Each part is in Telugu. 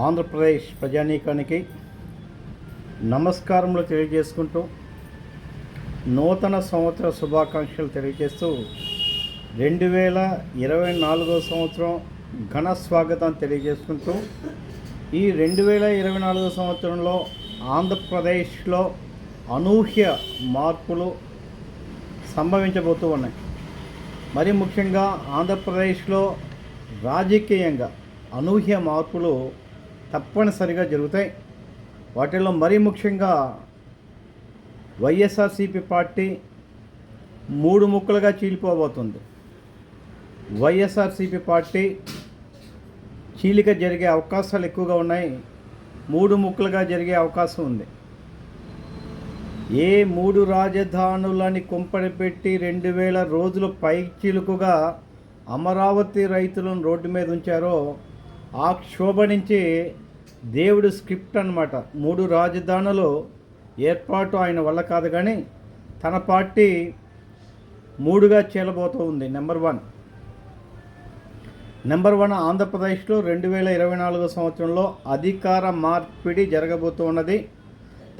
ఆంధ్రప్రదేశ్ ప్రజానీకానికి నమస్కారములు తెలియజేసుకుంటూ నూతన సంవత్సర శుభాకాంక్షలు తెలియజేస్తూ 2024 సంవత్సరం ఘన స్వాగతం తెలియజేసుకుంటూ ఈ 2024 సంవత్సరంలో ఆంధ్రప్రదేశ్లో అనూహ్య మార్పులు సంభవించబోతూ ఉన్నాయి. మరి ముఖ్యంగా ఆంధ్రప్రదేశ్లో రాజకీయంగా అనూహ్య మార్పులు తప్పనిసరిగా జరుగుతాయి. వాటిల్లో మరీ ముఖ్యంగా వైఎస్ఆర్సీపీ పార్టీ 3 ముక్కలుగా చీలిపోబోతుంది. వైఎస్ఆర్సీపీ పార్టీ చీలిక జరిగే అవకాశాలు ఎక్కువగా ఉన్నాయి. 3 ముక్కలుగా జరిగే అవకాశం ఉంది. ఏ 3 రాజధానులని కుంపడి పెట్టి 2000 రోజులు పైచిలుకుగా అమరావతి రైతులను రోడ్డు మీద ఉంచారో ఆ క్షోభ నుంచి దేవుడు స్క్రిప్ట్ అన్నమాట. 3 రాజధానులు ఏర్పాటు ఆయన వల్ల కాదు, కానీ తన పార్టీ 3గా చీలబోతూ ఉంది. నెంబర్ వన్ ఆంధ్రప్రదేశ్లో 2024 సంవత్సరంలో అధికార మార్పిడి జరగబోతూ ఉన్నది.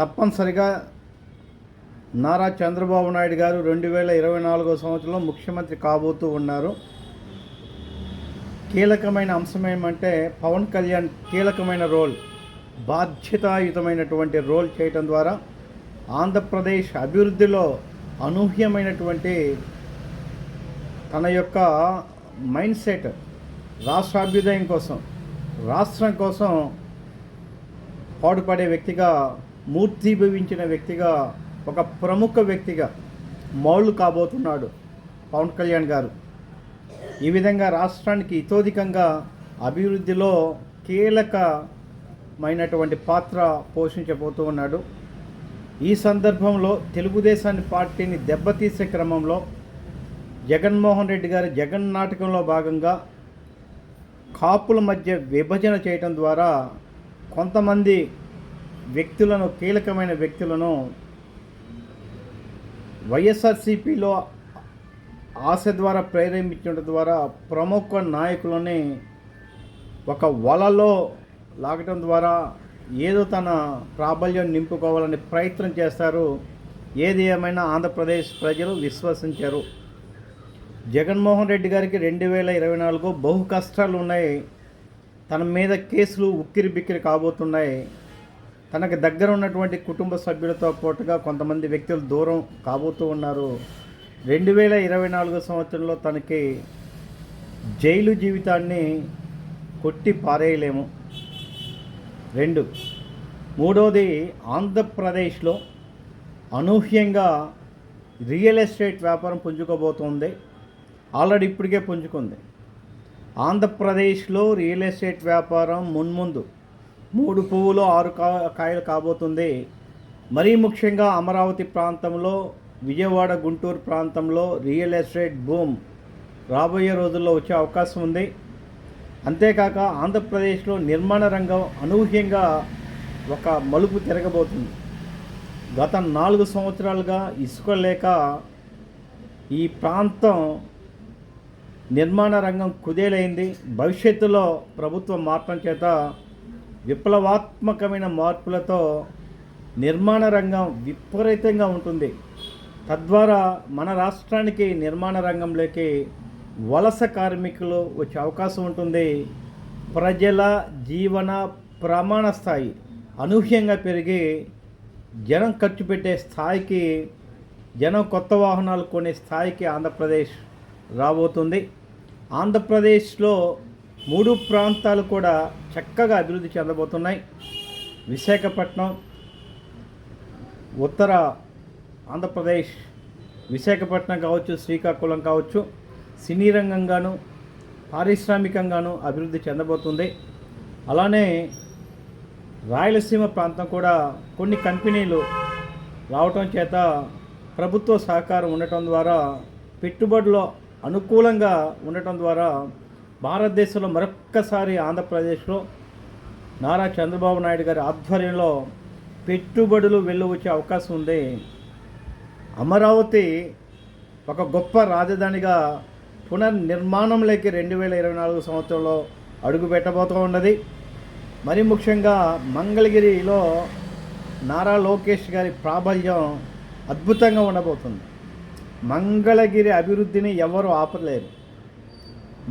తప్పనిసరిగా నారా చంద్రబాబు నాయుడు గారు 2024 సంవత్సరంలో ముఖ్యమంత్రి కాబోతూ ఉన్నారు. కీలకమైన అంశం ఏమంటే పవన్ కళ్యాణ్ కీలకమైన రోల్, బాధ్యతాయుతమైనటువంటి రోల్ చేయటం ద్వారా ఆంధ్రప్రదేశ్ అభివృద్ధిలో అనూహ్యమైనటువంటి తన యొక్క మైండ్ సెట్, రాష్ట్రాభ్యుదయం కోసం, రాష్ట్రం కోసం పాటుపడే వ్యక్తిగా, మూర్తిభవించిన వ్యక్తిగా, ఒక ప్రముఖ వ్యక్తిగా మౌళ్ళు కాబోతున్నాడు పవన్ కళ్యాణ్ గారు. ఈ విధంగా రాష్ట్రానికి ఇతోధికంగా అభివృద్ధిలో కీలకమైనటువంటి పాత్ర పోషించబోతూ ఉన్నాడు. ఈ సందర్భంలో తెలుగుదేశాన్ని పార్టీని దెబ్బతీసే క్రమంలో జగన్మోహన్ రెడ్డి గారి జగన్ నాటకంలో భాగంగా కాపుల మధ్య విభజన చేయటం ద్వారా కొంతమంది వ్యక్తులను, కీలకమైన వ్యక్తులను వైఎస్ఆర్సీపీలో ఆశ ద్వారా ప్రేరేపించడం ద్వారా ప్రముఖ నాయకులని ఒక వలలో లాగటం ద్వారా ఏదో తన ప్రాబల్యం నింపుకోవాలని ప్రయత్నం చేస్తారు. ఏది ఏమైనా ఆంధ్రప్రదేశ్ ప్రజలు విశ్వసించారు. జగన్మోహన్ రెడ్డి గారికి 2024 బహు కష్టాలు ఉన్నాయి. తన మీద కేసులు ఉక్కిరి బిక్కిరి కాబోతున్నాయి. తనకు దగ్గర ఉన్నటువంటి కుటుంబ సభ్యులతో పాటుగా కొంతమంది వ్యక్తులు దూరం కాబోతూ ఉన్నారు. 2024 సంవత్సరంలో తనకి జైలు జీవితాన్ని కొట్టి పారేయలేము. 2, మూడవది ఆంధ్రప్రదేశ్లో అనూహ్యంగా రియల్ ఎస్టేట్ వ్యాపారం పుంజుకోబోతోంది. ఆల్రెడీ ఇప్పటికే పుంజుకుంది. ఆంధ్రప్రదేశ్లో రియల్ ఎస్టేట్ వ్యాపారం మున్ముందు 3 పువ్వులు 6 కాయలు కాబోతుంది. మరీ ముఖ్యంగా అమరావతి ప్రాంతంలో, విజయవాడ, గుంటూరు ప్రాంతంలో రియల్ ఎస్టేట్ బూమ్ రాబోయే రోజుల్లో వచ్చే అవకాశం ఉంది. అంతేకాక ఆంధ్రప్రదేశ్లో నిర్మాణ రంగం అనూహ్యంగా ఒక మలుపు తిరగబోతుంది. గత 4 సంవత్సరాలుగా ఇసుక లేక ఈ ప్రాంతం నిర్మాణ రంగం కుదేలైంది. భవిష్యత్తులో ప్రభుత్వం మార్పం చేత విప్లవాత్మకమైన మార్పులతో నిర్మాణ రంగం విపరీతంగా ఉంటుంది. తద్వారా మన రాష్ట్రానికి నిర్మాణ రంగంలోకి వలస కార్మికులు వచ్చే అవకాశం ఉంటుంది. ప్రజల జీవన ప్రమాణ స్థాయి అనూహ్యంగా పెరిగి జనం ఖర్చు పెట్టే స్థాయికి, జనం కొత్త వాహనాలు కొనే స్థాయికి ఆంధ్రప్రదేశ్ రాబోతుంది. ఆంధ్రప్రదేశ్లో 3 ప్రాంతాలు కూడా చక్కగా అభివృద్ధి చెందబోతున్నాయి. విశాఖపట్నం, ఉత్తర ఆంధ్రప్రదేశ్, విశాఖపట్నం కావచ్చు, శ్రీకాకుళం కావచ్చు, సినీ రంగంగాను, పారిశ్రామికంగాను అభివృద్ధి చెందబోతుంది. అలానే రాయలసీమ ప్రాంతం కూడా కొన్ని కంపెనీలు రావటం చేత ప్రభుత్వ సహకారం ఉండటం ద్వారా, పెట్టుబడులు అనుకూలంగా ఉండటం ద్వారా భారతదేశంలో మరొక్కసారి ఆంధ్రప్రదేశ్లో నారా చంద్రబాబు నాయుడు గారి ఆధ్వర్యంలో పెట్టుబడులు వెళ్ళి వచ్చే అవకాశం ఉంది. అమరావతి ఒక గొప్ప రాజధానిగా పునర్నిర్మాణంలోకి 2024 సంవత్సరంలో అడుగు పెట్టబోతూ ఉన్నది. మరి ముఖ్యంగా మంగళగిరిలో నారా లోకేష్ గారి ప్రాబల్యం అద్భుతంగా ఉండబోతుంది. మంగళగిరి అభివృద్ధిని ఎవరు ఆపలేరు.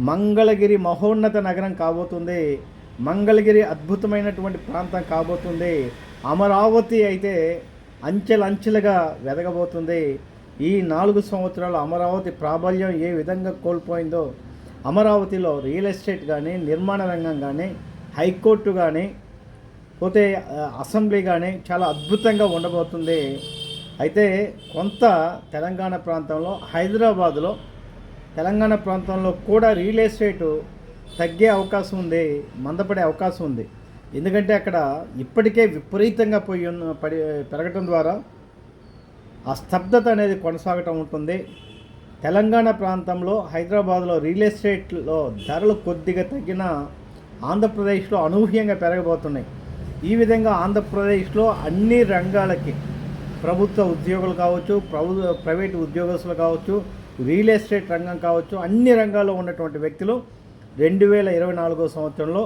మంగళగిరి మహోన్నత నగరం కాబోతుంది. మంగళగిరి అద్భుతమైనటువంటి ప్రాంతం కాబోతుంది. అమరావతి అయితే అంచెలంచెలుగా వెదగబోతుంది. ఈ 4 సంవత్సరాలు అమరావతి ప్రాబల్యం ఏ విధంగా కోల్పోయిందో, అమరావతిలో రియల్ ఎస్టేట్ కానీ, నిర్మాణ రంగం కానీ, హైకోర్టు కానీ, పోతే అసెంబ్లీ కానీ చాలా అద్భుతంగా ఉండబోతుంది. అయితే కొంత తెలంగాణ ప్రాంతంలో, హైదరాబాదులో, తెలంగాణ ప్రాంతంలో కూడా రియల్ ఎస్టేటు తగ్గే అవకాశం ఉంది, మందపడే అవకాశం ఉంది. ఎందుకంటే అక్కడ ఇప్పటికే విపరీతంగా పెరగటం ద్వారా ఆ స్తబ్దత అనేది కొనసాగటం ఉంటుంది. తెలంగాణ ప్రాంతంలో, హైదరాబాద్లో రియల్ ఎస్టేట్లో ధరలు కొద్దిగా తగ్గిన ఆంధ్రప్రదేశ్లో అనూహ్యంగా పెరగబోతున్నాయి. ఈ విధంగా ఆంధ్రప్రదేశ్లో అన్ని రంగాలకి, ప్రభుత్వ ఉద్యోగులు కావచ్చు, ప్రైవేటు ఉద్యోగస్తులు కావచ్చు, రియల్ ఎస్టేట్ రంగం కావచ్చు, అన్ని రంగాల్లో ఉన్నటువంటి వ్యక్తులు 2024 సంవత్సరంలో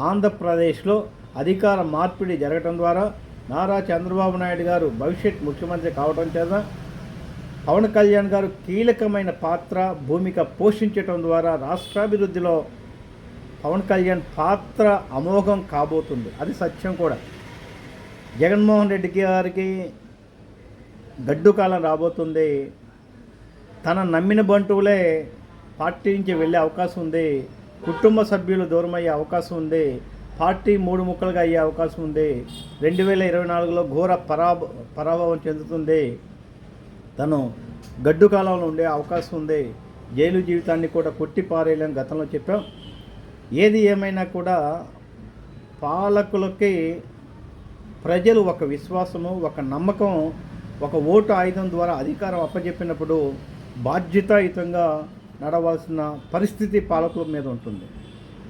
ఆంధ్రప్రదేశ్లో అధికార మార్పిడి జరగడం ద్వారా నారా చంద్రబాబు నాయుడు గారు భవిష్యత్ ముఖ్యమంత్రి కావడం చేత పవన్ కళ్యాణ్ గారు కీలకమైన భూమిక పోషించడం ద్వారా రాష్ట్రాభివృద్ధిలో పవన్ కళ్యాణ్ పాత్ర అమోఘం కాబోతుంది. అది సత్యం కూడా. జగన్మోహన్ రెడ్డి గారికి గడ్డు కాలం రాబోతుంది. తన నమ్మిన బంటువులే పార్టీ నుంచి వెళ్ళే అవకాశం ఉంది. కుటుంబ సభ్యులు దూరమయ్యే అవకాశం ఉంది. పార్టీ 3 ముక్కలుగా అయ్యే అవకాశం ఉంది. 2024లో ఘోర పరాభవం చెందుతుంది. తను గడ్డు కాలంలో ఉండే అవకాశం ఉంది. జైలు జీవితాన్ని కూడా కొట్టి పారేయాలని గతంలో చెప్పాం. ఏది ఏమైనా కూడా పాలకులకి ప్రజలు ఒక విశ్వాసము, ఒక నమ్మకం, ఒక ఓటు ఆయుధం ద్వారా అధికారం అప్పచెప్పినప్పుడు బాధ్యతాయుతంగా నడవాల్సిన పరిస్థితి పాలకుల మీద ఉంటుంది.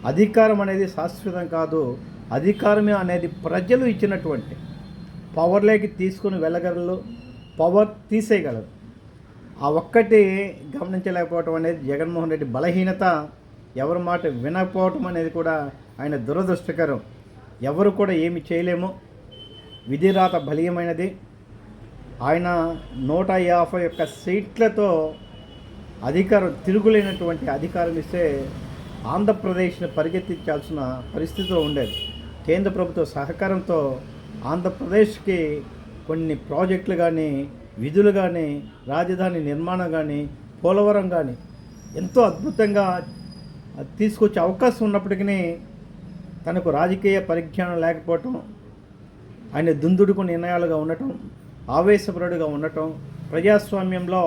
అధికారం అనేది శాశ్వతం కాదు. అధికారమే అనేది ప్రజలు ఇచ్చినటువంటి పవర్లోకి తీసుకుని వెళ్ళగలరు, పవర్ తీసేయగలరు. ఆ ఒక్కటి గమనించలేకపోవటం అనేది జగన్మోహన్ రెడ్డి బలహీనత. ఎవరి మాట వినకపోవటం అనేది కూడా ఆయన దురదృష్టకరం. ఎవరు కూడా ఏమి విధిరాత బలీయమైనది. ఆయన 151 సీట్లతో అధికారం, తిరుగులేనటువంటి అధికారం ఇస్తే ఆంధ్రప్రదేశ్ని పరిగెత్తించాల్సిన పరిస్థితిలో ఉండేది. కేంద్ర ప్రభుత్వ సహకారంతో ఆంధ్రప్రదేశ్కి కొన్ని ప్రాజెక్టులు కానీ, విధులు కానీ, రాజధాని నిర్మాణం కానీ, పోలవరం కానీ ఎంతో అద్భుతంగా తీసుకొచ్చే అవకాశం ఉన్నప్పటికీ తనకు రాజకీయ పరిజ్ఞానం లేకపోవటం, ఆయన దుందుడుకు నిర్ణయాలుగా ఉండటం, ఆవేశపరుడుగా ఉండటం, ప్రజాస్వామ్యంలో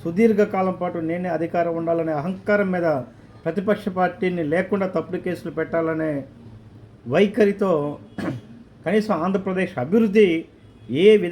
సుదీర్ఘకాలం పాటు నేనే అధికారం ఉండాలనే అహంకారం మీద ప్రతిపక్ష పార్టీని లేకుండా తప్పుడు కేసులు పెట్టాలనే వైఖరితో కనీసం ఆంధ్రప్రదేశ్ అభివృద్ధి ఏ విధంగా